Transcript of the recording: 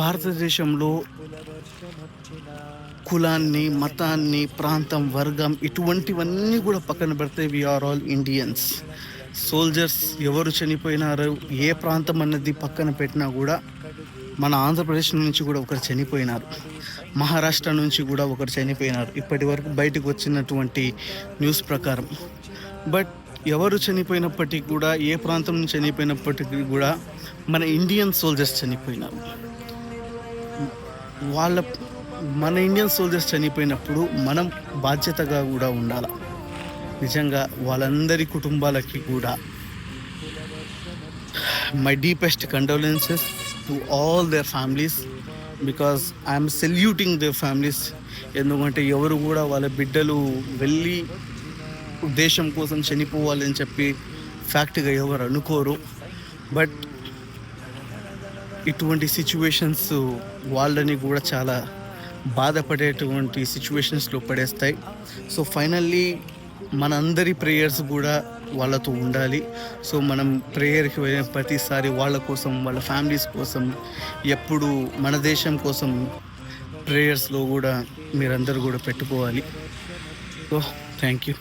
భారతదేశంలో కులాన్ని, మతాన్ని, ప్రాంతం, వర్గం ఇటువంటివన్నీ కూడా పక్కన పెడితే we are all Indians. Soldiers ఎవరు చనిపోయినారో, ఏ ప్రాంతం అన్నది పక్కన పెట్టినా కూడా మన ఆంధ్రప్రదేశ్ నుంచి కూడా ఒకరు చనిపోయినారు, మహారాష్ట్ర నుంచి కూడా ఒకరు చనిపోయినారు ఇప్పటి వరకు బయటకు వచ్చినటువంటి న్యూస్ ప్రకారం. బట్ ఎవరు చనిపోయినప్పటికీ కూడా, ఏ ప్రాంతం నుంచి చనిపోయినప్పటికీ కూడా మన ఇండియన్ సోల్జర్స్ చనిపోయినారు. మన ఇండియన్ సోల్జర్స్ చనిపోయినప్పుడు మనం బాధ్యతగా కూడా ఉండాలి. నిజంగా వాళ్ళందరి కుటుంబాలకి కూడా my deepest condolences to all their families, because I'm saluting their families. ఎందుకంటే ఎవరు కూడా వాళ్ళ బిడ్డలు వెళ్ళి దేశం కోసం చనిపోవాలని చెప్పి ఫ్యాక్ట్గా ఎవరు అనుకోరు. బట్ ఇటువంటి సిచ్యువేషన్స్ వాళ్ళని కూడా చాలా బాధపడేటువంటి సిచ్యువేషన్స్లో పడేస్తాయి. సో ఫైనల్లీ మనందరి ప్రేయర్స్ కూడా వాళ్ళతో ఉండాలి. సో మనం ప్రేయర్కి వెళ్ళిన ప్రతిసారి వాళ్ళ కోసం, వాళ్ళ ఫ్యామిలీస్ కోసం, ఎప్పుడు మన దేశం కోసం ప్రేయర్స్లో కూడా మీరందరూ కూడా పెట్టుకోవాలి. So thank you.